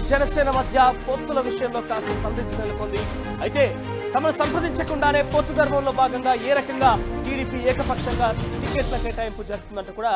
జనసేన మధ్య పొత్తుల విషయంలో కాస్త సందిగ్ధత నెలకొంది. అయితే తమను సంప్రదించకుండానే పొత్తు ధర్మంలో భాగంగా ఏ రకంగా టీడీపీ ఏకపక్షంగా టికెట్ల కేటాయింపు జరుగుతుందంటూ కూడా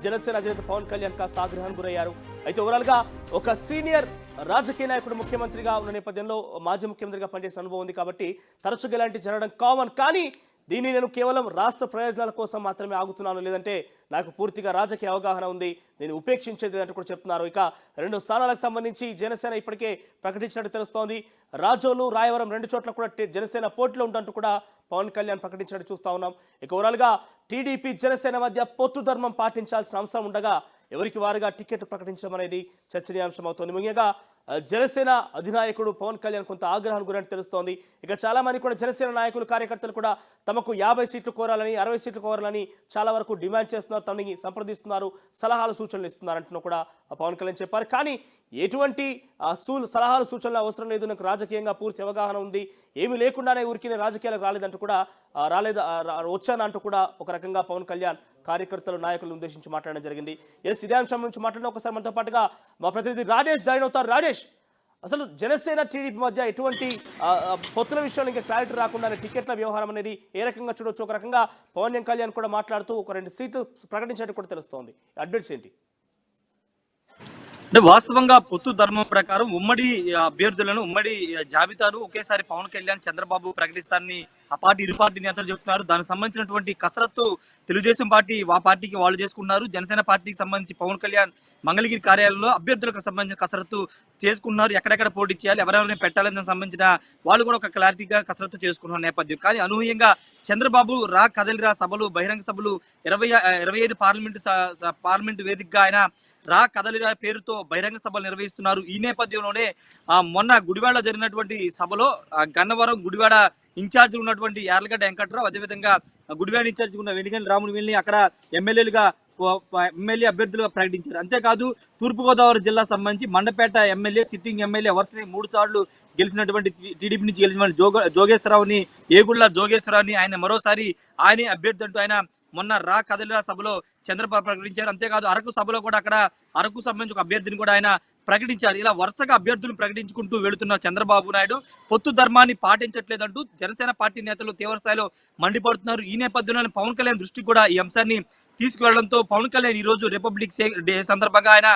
జనసేన అధినేత పవన్ కళ్యాణ్ కాస్త ఆగ్రహానికి గురయ్యారు. అయితే ఓవరాల్ గా ఒక సీనియర్ రాజకీయ నాయకుడు ముఖ్యమంత్రిగా ఉన్న నేపథ్యంలో మాజీ ముఖ్యమంత్రిగా పనిచేసిన అనుభవం ఉంది కాబట్టి తరచుగా ఇలాంటి జరగడం కామన్. కానీ దీన్ని నేను కేవలం రాష్ట్ర ప్రయోజనాల కోసం మాత్రమే ఆగుతున్నాను, లేదంటే నాకు పూర్తిగా రాజకీయ అవగాహన ఉంది, నేను ఉపేక్షించేది అంటూ కూడా చెప్తున్నారు. ఇక 2 స్థానాలకు సంబంధించి జనసేన ఇప్పటికే ప్రకటించినట్టు తెలుస్తోంది. రాజోలు, రాయవరం 2 చోట్ల కూడా జనసేన పోటీలో ఉందంటూ కూడా పవన్ కళ్యాణ్ ప్రకటించినట్టు చూస్తా ఉన్నాం. ఇక ఓవరాల్గా టీడీపీ జనసేన మధ్య పొత్తు ధర్మం పాటించాల్సిన అంశం ఉండగా ఎవరికి వారుగా టికెట్ ప్రకటించడం అనేది చర్చనీయాంశం అవుతోంది. ముఖ్యంగా జనసేన అధినాయకుడు పవన్ కళ్యాణ్ కొంత ఆగ్రహానికి గురైనట్టు తెలుస్తోంది. ఇక చాలా మంది కూడా జనసేన నాయకులు, కార్యకర్తలు కూడా తమకు 50 సీట్లు కోరాలని, 60 సీట్లు కోరాలని చాలా వరకు డిమాండ్ చేస్తున్నారు, తమని సంప్రదిస్తున్నారు, సలహాలు సూచనలు ఇస్తున్నారంటూ కూడా పవన్ కళ్యాణ్ చెప్పారు. కానీ ఎటువంటి సలహాలు సూచనలు అవసరం లేదు, నాకు రాజకీయంగా పూర్తి అవగాహన ఉంది, ఏమీ లేకుండానే ఊరికి రాజకీయాలకు రాలేదంటూ కూడా వచ్చానంటూ కూడా ఒక రకంగా పవన్ కళ్యాణ్ కార్యకర్తలు, నాయకులను ఉద్దేశించి మాట్లాడడం జరిగింది. ఇదే అంశం నుంచి మాట్లాడిన ఒకసారి మనతో పాటుగా మా ప్రతినిధి రాజేష్ జాయిన్ అవుతారు. రాజేష్, అసలు జనసేన టీడీపీ మధ్య ఎటువంటి పొత్తుల విషయంలో ఇంకా క్లారిటీ రాకుండా టికెట్ల వ్యవహారం అనేది ఏ రకంగా చూడొచ్చు? ఒక రకంగా పవన్ కళ్యాణ్ కూడా మాట్లాడుతూ ఒక 2 సీట్లు ప్రకటించినట్టు కూడా తెలుస్తోంది. అప్డేట్స్ ఏంటి? అంటే వాస్తవంగా పొత్తు ధర్మం ప్రకారం ఉమ్మడి అభ్యర్థులను, ఉమ్మడి జాబితాను ఒకేసారి పవన్ కళ్యాణ్, చంద్రబాబు ప్రకటిస్తారని ఇరు పార్టీ నేతలు చెప్తున్నారు. దానికి సంబంధించినటువంటి కసరత్తు తెలుగుదేశం పార్టీ పార్టీకి వాళ్ళు చేసుకున్నారు. జనసేన పార్టీకి సంబంధించి పవన్ కళ్యాణ్ మంగళగిరి కార్యాలయంలో అభ్యర్థులకు సంబంధించిన కసరత్తు చేసుకున్నారు. ఎక్కడెక్కడ పోటీ చేయాలి, ఎవరెవరిని పెట్టాలని సంబంధించిన వాళ్ళు కూడా ఒక క్లారిటీగా కసరత్తు చేసుకున్న నేపథ్యం. కానీ అనూహ్యంగా చంద్రబాబు కదలిరా సభలు, బహిరంగ సభలు 25 పార్లమెంటు వేదికగా ఆయన కదలిరా పేరుతో బహిరంగ సభలు నిర్వహిస్తున్నారు. ఈ నేపథ్యంలోనే మొన్న గుడివాడలో జరిగినటువంటి సభలో గన్నవరం, గుడివాడ ఇన్ఛార్జ్ ఉన్నటువంటి యార్లగడ్డ వెంకట్రావు, అదేవిధంగా గుడివాడ ఇన్ఛార్జ్ ఉన్న వెనిగండ్ల రాముని వీళ్ళని అక్కడ ఎమ్మెల్యే అభ్యర్థులుగా ప్రకటించారు. అంతేకాదు తూర్పుగోదావరి జిల్లా సంబంధించి మండపేట ఎమ్మెల్యే, సిట్టింగ్ ఎమ్మెల్యే వరుసని 3 సార్లు గెలిచినటువంటి టీడీపీ నుంచి గెలిచినటువంటి జోగేశ్వరరావుని, ఏగుళ్ల జోగేశ్వరరావుని ఆయన మరోసారి ఆయనే అభ్యర్థి అంటూ ఆయన మొన్న కదలిరా సభలో చంద్రబాబు ప్రకటించారు. అంతేకాదు అరకు సభలో కూడా అక్కడ అరకు సంబంధించి ఒక అభ్యర్థిని కూడా ఆయన ప్రకటించారు. ఇలా వరుసగా అభ్యర్థులను ప్రకటించుకుంటూ వెళుతున్న చంద్రబాబు నాయుడు పొత్తు ధర్మాన్ని పాటించట్లేదంటూ జనసేన పార్టీ నేతలు తీవ్రస్థాయిలో మండిపడుతున్నారు. ఈ నేపథ్యంలో పవన్ కళ్యాణ్ దృష్టికి కూడా ఈ అంశాన్ని తీసుకువెళ్లడంతో పవన్ కళ్యాణ్ ఈ రోజు రిపబ్లిక్ డే సందర్భంగా ఆయన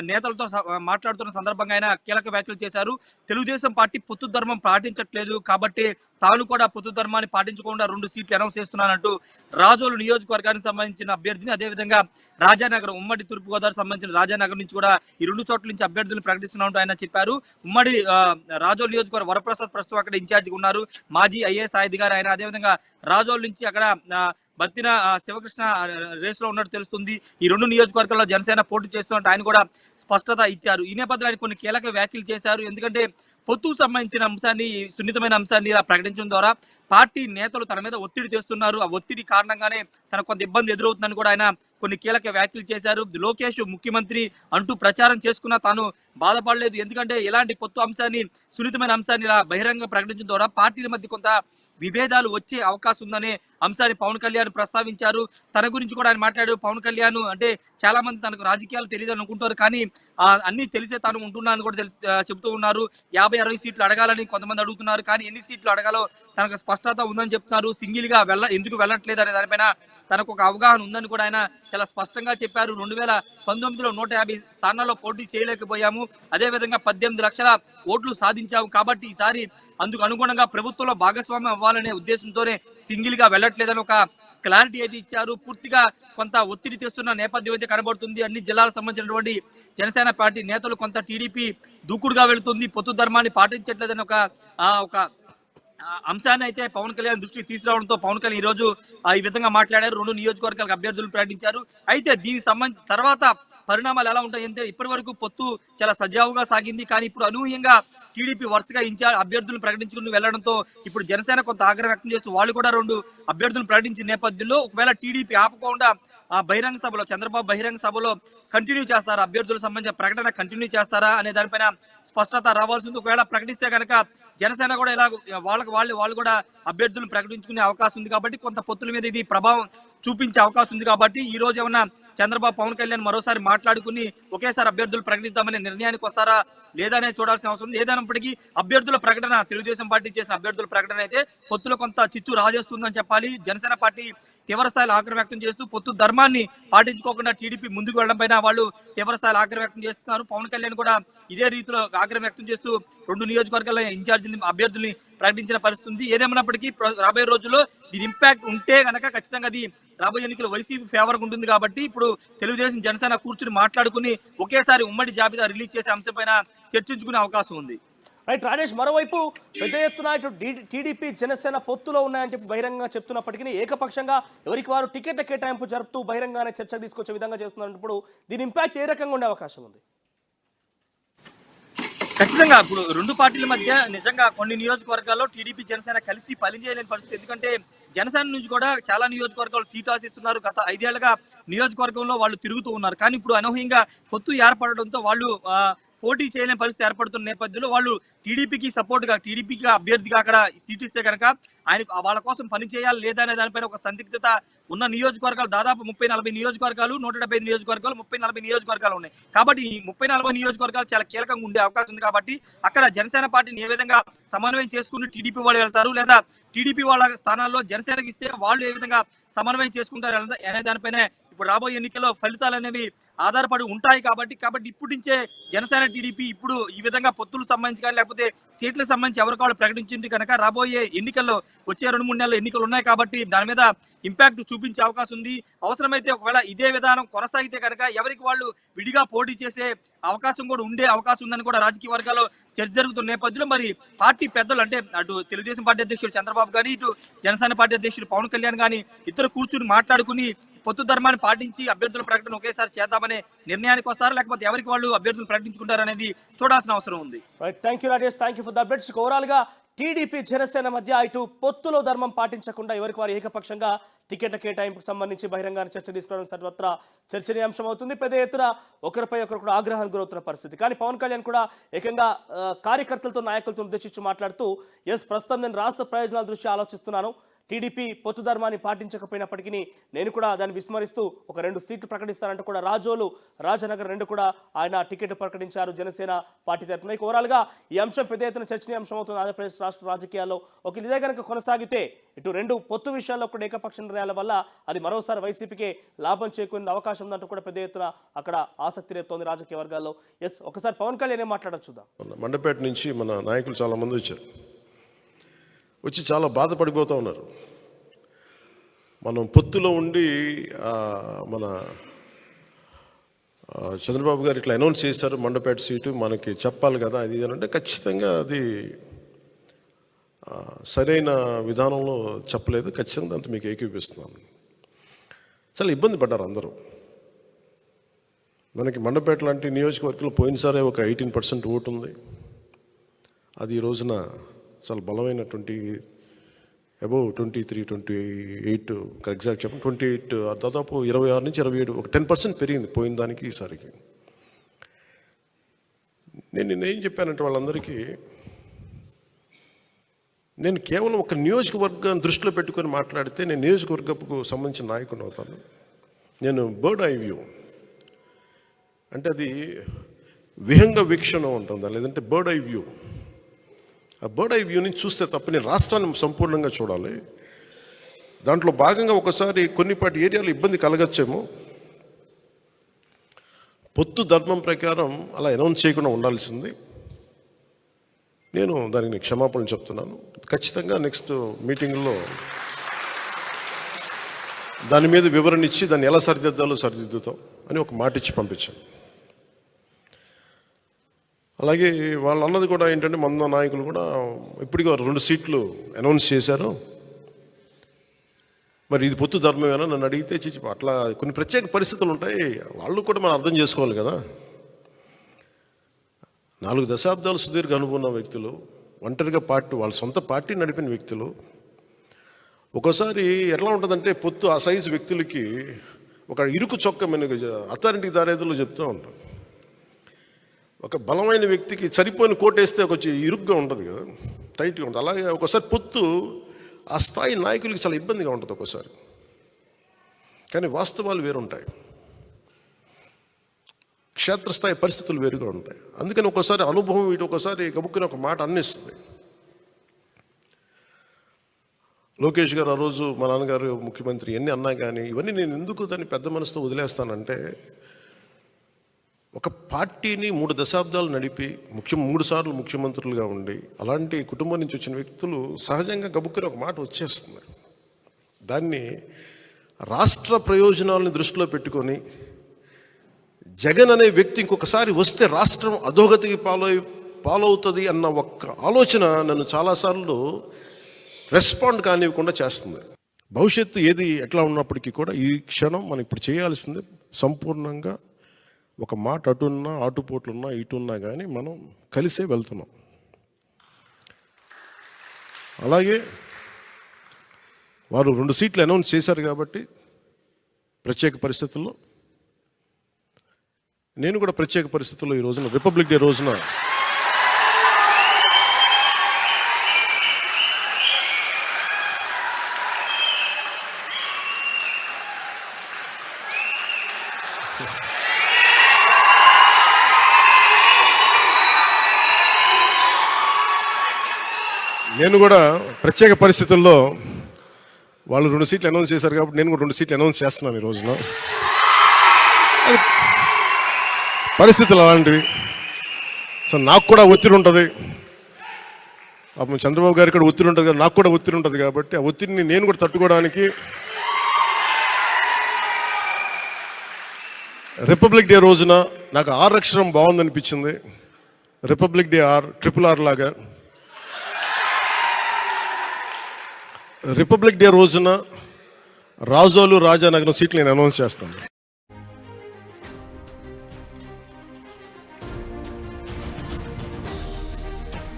నేతలతో మాట్లాడుతున్న సందర్భంగా ఆయన కీలక వ్యాఖ్యలు చేశారు. తెలుగుదేశం పార్టీ పొత్తు ధర్మం పాటించట్లేదు కాబట్టి తాను కూడా పొత్తు ధర్మాన్ని పాటించకుండా 2 సీట్లు అనౌన్స్ చేస్తున్నానంటూ రాజోలు నియోజకవర్గానికి సంబంధించిన అభ్యర్థిని, అదేవిధంగా రాజానగరం, ఉమ్మడి తూర్పుగోదావరి సంబంధించిన రాజానగరం నుంచి కూడా ఈ 2 చోట్ల నుంచి అభ్యర్థులను ప్రకటిస్తున్నట్టు ఆయన చెప్పారు. ఉమ్మడి రాజోలు నియోజకవర్గం వరప్రసాద్ ప్రస్తుతం అక్కడ ఇన్ఛార్జిగా ఉన్నారు, మాజీ ఐఏఎస్ అధికారి ఆయన. అదేవిధంగా రాజోలు నుంచి అక్కడ బత్తిన శివకృష్ణ రేసులో ఉన్నట్టు తెలుస్తుంది. ఈ 2 నియోజకవర్గాల్లో జనసేన పోటీ చేస్తున్నట్టు ఆయన కూడా స్పష్టత ఇచ్చారు. ఈ నేపథ్యంలో ఆయన కొన్ని కీలక వ్యాఖ్యలు చేశారు. ఎందుకంటే పొత్తుకు సంబంధించిన అంశాన్ని, సున్నితమైన అంశాన్ని ఇలా ప్రకటించడం ద్వారా పార్టీ నేతలు తన మీద ఒత్తిడి తెస్తున్నారు. ఆ ఒత్తిడి కారణంగానే తనకు కొంత ఇబ్బంది ఎదురవుతుందని కూడా ఆయన కొన్ని కీలక వ్యాఖ్యలు చేశారు. లోకేష్ ముఖ్యమంత్రి అంటూ ప్రచారం చేసుకున్నా తాను బాధపడలేదు. ఎందుకంటే ఇలాంటి పొత్తు అంశాన్ని, సున్నితమైన అంశాన్ని ఇలా బహిరంగ ప్రకటించడం ద్వారా పార్టీల మధ్య కొంత విభేదాలు వచ్చే అవకాశం ఉందనే అంశాన్ని పవన్ కళ్యాణ్ ప్రస్తావించారు. తన గురించి కూడా ఆయన మాట్లాడారు. పవన్ కళ్యాణ్ అంటే చాలా మంది తనకు రాజకీయాలు తెలియదు అనుకుంటారు, కానీ అన్ని తెలిసే తాను ఉంటున్నాను కూడా చెబుతూ ఉన్నారు. 50-60 సీట్లు అడగాలని కొంతమంది అడుగుతున్నారు, కానీ ఎన్ని సీట్లు అడగాలో తనకు స్పష్టత ఉందని చెప్తున్నారు. సింగిల్ గా ఎందుకు వెళ్ళట్లేదు అనే దానిపైన తనకు ఒక అవగాహన ఉందని కూడా ఆయన చాలా స్పష్టంగా చెప్పారు. 2019లో 150 స్థానాల్లో పోటీ చేయలేకపోయాము, అదేవిధంగా 18 లక్షల ఓట్లు సాధించాము, కాబట్టి ఈసారి అందుకు అనుగుణంగా ప్రభుత్వంలో భాగస్వామ్యం అవ్వాలనే ఉద్దేశంతోనే సింగిల్ గా వెళ్ళట్లేదని ఒక క్లారిటీ అయితే ఇచ్చారు. పూర్తిగా కొంత ఒత్తిడి తెస్తున్న నేపథ్యం అయితే కనబడుతుంది. అన్ని జిల్లాలకు సంబంధించినటువంటి జనసేన పార్టీ నేతలు కొంత టీడీపీ దూకుడుగా వెళుతుంది, పొత్తు ధర్మాన్ని పాటించట్లేదని ఒక అంశాన్ని అయితే పవన్ కళ్యాణ్ దృష్టికి తీసుకురావడంతో పవన్ కళ్యాణ్ ఈ రోజు ఈ విధంగా మాట్లాడారు. 2 నియోజకవర్గాలకు అభ్యర్థులు ప్రకటించారు. అయితే దీనికి సంబంధించి తర్వాత పరిణామాలు ఎలా ఉంటాయి అంటే, ఇప్పటి వరకు పొత్తు చాలా సజావుగా సాగింది, కానీ ఇప్పుడు అనూహ్యంగా టీడీపీ వరుసగా అభ్యర్థులను ప్రకటించుకుని వెళ్లడంతో ఇప్పుడు జనసేన కొంత ఆగ్రహం వ్యక్తం చేస్తూ వాళ్ళు కూడా 2 అభ్యర్థులను ప్రకటించిన నేపథ్యంలో ఒకవేళ టీడీపీ ఆపకుండా బహిరంగ సభలో, చంద్రబాబు బహిరంగ సభలో కంటిన్యూ చేస్తారా, అభ్యర్థులకు సంబంధించిన ప్రకటన కంటిన్యూ చేస్తారా అనే దానిపైన స్పష్టత రావాల్సింది. ఒకవేళ ప్రకటిస్తే కనుక జనసేన కూడా ఇలా వాళ్ళకు ఎవరికి వాళ్ళు కూడా అభ్యర్థులను ప్రకటించుకునే అవకాశం ఉంది కాబట్టి కొంత పొత్తుల మీద ఇది ప్రభావం చూపించే అవకాశం ఉంది కాబట్టి ఈ రోజు ఏమన్నా చంద్రబాబు పవన్ కళ్యాణ్ మరోసారి మాట్లాడుకుని ఒకేసారి అభ్యర్థులు ప్రకటిద్దామనే నిర్ణయానికి వస్తారా లేదా అనేది చూడాల్సిన అవసరం ఉంది. ఏదైనప్పటికీ అభ్యర్థుల ప్రకటన, తెలుగుదేశం పార్టీ చేసిన అభ్యర్థుల ప్రకటన అయితే పొత్తులో కొంత చిచ్చు రాజేస్తుందని చెప్పాలి. జనసేన పార్టీ తీవ్రస్థాయిలో ఆగ్రహం వ్యక్తం చేస్తూ పొత్తు ధర్మాన్ని పాటించుకోకుండా టీడీపీ ముందుకు వెళ్ళడం పైన వాళ్ళు తీవ్రస్థాయిలో ఆగ్రహం వ్యక్తం చేస్తున్నారు. పవన్ కళ్యాణ్ కూడా ఇదే రీతిలో ఆగ్రహం వ్యక్తం చేస్తూ 2 నియోజకవర్గాల ఇన్ఛార్జిని అభ్యర్థుల్ని ప్రకటించిన పరిస్థితి ఉంది. ఏదేమైనప్పటికీ రాబోయే రోజుల్లో దీని ఇంపాక్ట్ ఉంటే కనుక ఖచ్చితంగా అది రాబోయే ఎన్నికలు వైసీపీ ఫేవర్గా ఉంటుంది కాబట్టి ఇప్పుడు తెలుగుదేశం జనసేన కూర్చుని మాట్లాడుకుని ఒకేసారి ఉమ్మడి జాబితా రిలీజ్ చేసే అంశంపైన చర్చించుకునే అవకాశం ఉంది. రైట్ రాజేష్, మరోవైపు పెద్ద ఎత్తున ఇటు టీడీపీ జనసేన పొత్తులో ఉన్నాయని చెప్పి బహిరంగంగా చెప్తున్నప్పటికీ ఏకపక్షంగా ఎవరికి వారు టికెట్ల కేటాయింపు జరుపుతూ బహిరంగానే చర్చకు తీసుకొచ్చే విధంగా చేస్తున్నప్పుడు దీని ఇంపాక్ట్ ఏ రకంగా ఉండే అవకాశం ఉంది? ఖచ్చితంగా ఇప్పుడు 2 పార్టీల మధ్య నిజంగా కొన్ని నియోజకవర్గాల్లో టీడీపీ జనసేన కలిసి పనిచేయలేని పరిస్థితి. ఎందుకంటే జనసేన నుంచి కూడా చాలా నియోజకవర్గాలు సీటు ఆశిస్తున్నారు. గత 5 ఏళ్లుగా నియోజకవర్గంలో వాళ్ళు తిరుగుతూ ఉన్నారు. కానీ ఇప్పుడు అనూహ్యంగా పొత్తు ఏర్పడడంతో వాళ్ళు పోటీ చేయలేని పరిస్థితి ఏర్పడుతున్న నేపథ్యంలో వాళ్ళు టీడీపీకి సపోర్ట్గా, టీడీపీకి అభ్యర్థిగా అక్కడ సీటు ఇస్తే కనుక ఆయనకు వాళ్ళ కోసం పని చేయాలి లేదా అనే దానిపైన ఒక సందిగ్ధత ఉన్న నియోజకవర్గాలు దాదాపు 30-40 నియోజకవర్గాలు, 175 నియోజకవర్గాలు, 30-40 నియోజకవర్గాలు ఉన్నాయి. కాబట్టి ఈ 30-40 నియోజకవర్గాలు చాలా కీలకంగా ఉండే అవకాశం ఉంది. కాబట్టి అక్కడ జనసేన పార్టీని ఏ విధంగా సమన్వయం చేసుకుని టీడీపీ వాళ్ళు వెళ్తారు లేదా టీడీపీ వాళ్ళ స్థానాల్లో జనసేనకి ఇస్తే వాళ్ళు ఏ విధంగా సమన్వయం చేసుకుంటారు అనే దానిపైన ఇప్పుడు రాబోయే ఎన్నికల్లో ఫలితాలు అనేవి ఆధారపడి ఉంటాయి. కాబట్టి ఇప్పటి నుంచే జనసేన టీడీపీ ఇప్పుడు ఈ విధంగా పొత్తులకు సంబంధించి కానీ లేకపోతే సీట్లకు సంబంధించి ఎవరికి వాళ్ళు ప్రకటించింది కనుక రాబోయే ఎన్నికల్లో వచ్చే 2-3 నెలల ఎన్నికలు ఉన్నాయి కాబట్టి దాని మీద ఇంపాక్ట్ చూపించే అవకాశం ఉంది. అవసరమైతే ఒకవేళ ఇదే విధానం కొనసాగితే కనుక ఎవరికి వాళ్ళు విడిగా పోటీ చేసే అవకాశం కూడా ఉండే అవకాశం ఉందని కూడా రాజకీయ వర్గాల్లో చర్చ జరుగుతున్న నేపథ్యంలో మరి పార్టీ పెద్దలు అంటే అటు తెలుగుదేశం పార్టీ అధ్యక్షుడు చంద్రబాబు కానీ ఇటు జనసేన పార్టీ అధ్యక్షుడు పవన్ కళ్యాణ్ కానీ ఇద్దరు కూర్చుని మాట్లాడుకుని పొత్తు ధర్మాన్ని పాటించి అభ్యర్థుల ప్రకటన ఒకేసారి చేద్దామనే నిర్ణయానికి వస్తారు, లేకపోతే ఎవరికి వాళ్ళు అభ్యర్థులు ప్రకటించుకుంటారు అనేది చూడాల్సిన అవసరం ఉంది. Thank you Rajesh, thank you for the updates. Overall గా టీడీపీ జనసేన మధ్య ఇటు పొత్తులో ధర్మం పాటించకుండా ఎవరికి వారు ఏకపక్షంగా టికెట్ల కేటాయింపుకు సంబంధించి బహిరంగ చర్చ తీసుకోవడం సర్వత్రా చర్చనీయాంశం అవుతుంది. పెద్ద ఎత్తున ఒకరిపై ఒకరు కూడా ఆగ్రహానికి గురవుతున్న పరిస్థితి. కానీ పవన్ కళ్యాణ్ కూడా ఏకంగా కార్యకర్తలతో, నాయకులతో ఉద్దేశించి మాట్లాడుతూ ప్రస్తుతం నేను రాష్ట్ర ప్రయోజనాల దృష్ట్యా ఆలోచిస్తున్నాను. టీడీపీ పొత్తు ధర్మాన్ని పాటించకపోయినప్పటికీ నేను కూడా దాన్ని విస్మరిస్తూ ఒక 2 సీట్లు ప్రకటిస్తానంటూ కూడా రాజోలు, రాజనగర్ 2 కూడా ఆయన టికెట్ ప్రకటించారు జనసేన పార్టీ తరఫున. ఓవరాల్గా ఈ అంశం పెద్ద ఎత్తున చర్చనీయాంశం అవుతుంది ఆంధ్రప్రదేశ్ రాష్ట్ర రాజకీయాల్లో. ఒక ఇదే కనుక కొనసాగితే ఇటు 2 పొత్తు విషయాల్లో కూడా ఏకపక్ష నిర్ణయాల వల్ల అది మరోసారి వైసీపీకే లాభం చేకూరే అవకాశం ఉందంటూ కూడా పెద్ద ఎత్తున అక్కడ ఆసక్తి రేపుతోంది రాజకీయ వర్గాల్లో. ఒకసారి పవన్ కళ్యాణ్ ఏం మాట్లాడొచ్చు చూద్దాం. మండపేట నుంచి మన నాయకులు చాలా మంది వచ్చి చాలా బాధపడిపోతూ ఉన్నారు. మనం పొత్తులో ఉండి మన చంద్రబాబు గారు ఇట్లా అనౌన్స్ చేశారు మండపేట సీటు మనకి చెప్పాలి కదా అది అంటే ఖచ్చితంగా అది సరైన విధానంలో చెప్పలేదు. ఖచ్చితంగా అంత మీకు ఏకీపిస్తున్నాను. చాలా ఇబ్బంది పడ్డారు అందరూ. మనకి మండపేట లాంటి నియోజకవర్గంలో పోయినసారే ఒక 18% ఓటు ఉంది. అది ఈ రోజున చాలా బలమైన అబౌవ్ 23-28 ఎగ్జాక్ట్ చెప్పండి 28 దాదాపు 26 నుంచి 27 ఒక 10% పెరిగింది పోయిన దానికి ఈసారికి. నేను ఏం చెప్పానంటే వాళ్ళందరికీ నేను కేవలం ఒక నియోజకవర్గాన్ని దృష్టిలో పెట్టుకొని మాట్లాడితే నేను నియోజకవర్గపు సంబంధించిన నాయకుడు అవుతాను. నేను బర్డ్ ఐ వ్యూ అంటే అది విహంగ వీక్షణ ఉంటుందా లేదంటే బర్డ్ ఐ వ్యూ. ఆ బర్డ్ ఐ వ్యూ నుంచి చూస్తే తప్ప నేను రాష్ట్రాన్ని సంపూర్ణంగా చూడాలి. దాంట్లో భాగంగా ఒకసారి కొన్నిపాటి ఏరియాలో ఇబ్బంది కలగచ్చేమో. పొత్తు ధర్మం ప్రకారం అలా అనౌన్స్ చేయకుండా ఉండాల్సింది. నేను దానికి క్షమాపణలు చెప్తున్నాను. ఖచ్చితంగా నెక్స్ట్ మీటింగ్లో దాని మీద వివరణ ఇచ్చి దాన్ని ఎలా సరిదిద్దాలో సరిదిద్దుతాం అని ఒక మాట ఇచ్చి పంపించాను. అలాగే వాళ్ళు అన్నది కూడా ఏంటంటే మన నాయకులు కూడా ఇప్పటికీ 2 సీట్లు అనౌన్స్ చేశారు. మరి ఇది పొత్తు ధర్మమేనా నన్ను అడిగితే అట్లా కొన్ని ప్రత్యేక పరిస్థితులు ఉంటాయి. వాళ్ళు కూడా మనం అర్థం చేసుకోవాలి కదా. 4 దశాబ్దాలు సుదీర్ఘ అనుభవం ఉన్న వ్యక్తులు, ఒంటరిగా వాళ్ళ సొంత పార్టీ నడిపిన వ్యక్తులు. ఒక్కోసారి ఎట్లా ఉంటుందంటే పొత్తు ఆ సైజు వ్యక్తులకి ఒక ఇరుకు చొక్క అథారిటీకి దారేదిలో చెప్తూ ఉంటాం. ఒక బలమైన వ్యక్తికి సరిపోయిన కోటేస్తే కొంచెం ఇరుగ్గా ఉంటుంది కదా, టైట్గా ఉంటుంది. అలాగే ఒకసారి పొత్తు ఆ స్థాయి నాయకులకి చాలా ఇబ్బందిగా ఉంటుంది ఒక్కోసారి. కానీ వాస్తవాలు వేరుంటాయి, క్షేత్రస్థాయి పరిస్థితులు వేరుగా ఉంటాయి. అందుకని ఒక్కోసారి అనుభవం ఇటు ఒకసారి గబుక్కుని ఒక మాట అన్నిస్తుంది. లోకేష్ గారు ఆ రోజు మా నాన్నగారు ముఖ్యమంత్రి ఎన్ని అన్నా కానీ ఇవన్నీ నేను ఎందుకు దాన్ని పెద్ద మనసుతో వదిలేస్తానంటే, ఒక పార్టీని 3 దశాబ్దాలు నడిపి 3 సార్లు ముఖ్యమంత్రులుగా ఉండి అలాంటి కుటుంబం నుంచి వచ్చిన వ్యక్తులు సహజంగా గబుక్కుని ఒక మాట వచ్చేస్తుంది. దాన్ని రాష్ట్ర ప్రయోజనాలను దృష్టిలో పెట్టుకొని జగన్ అనే వ్యక్తి ఇంకొకసారి వస్తే రాష్ట్రం అధోగతికి పాలవుతుంది అన్న ఒక్క ఆలోచన నన్ను చాలాసార్లు రెస్పాండ్ కానివ్వకుండా చేస్తుంది. భవిష్యత్తు ఏది ఎట్లా ఉన్నప్పటికీ కూడా ఈ క్షణం మనం ఇప్పుడు చేయాల్సింది సంపూర్ణంగా ఒక మాట అటున్నా ఆటుపోట్లున్నా ఇటున్నా కానీ మనం కలిసే వెళ్తున్నాం. అలాగే వారు 2 సీట్లు అనౌన్స్ చేశారు కాబట్టి ప్రత్యేక పరిస్థితుల్లో నేను కూడా ప్రత్యేక పరిస్థితుల్లో ఈ రోజున రిపబ్లిక్ డే రోజున నేను కూడా ప్రత్యేక పరిస్థితుల్లో వాళ్ళు 2 సీట్లు అనౌన్స్ చేశారు కాబట్టి నేను కూడా 2 సీట్లు అనౌన్స్ చేస్తున్నాను ఈ రోజున. అది పరిస్థితులు అలాంటివి. సో నాకు కూడా ఒత్తిడి ఉంటుంది, పాపం చంద్రబాబు గారికి కూడా ఒత్తిడి ఉంటుంది, నాకు కూడా ఒత్తిడి ఉంటుంది. కాబట్టి ఆ ఒత్తిడిని నేను కూడా తట్టుకోవడానికి రిపబ్లిక్ డే రోజున నాకు R అక్షరం బాగుందనిపించింది. రిపబ్లిక్ డే RRR లాగా రిపబ్లిక్ డే రోజున రాజోలు రాజానగరం సీట్లు నేను అనౌన్స్ చేస్తాను.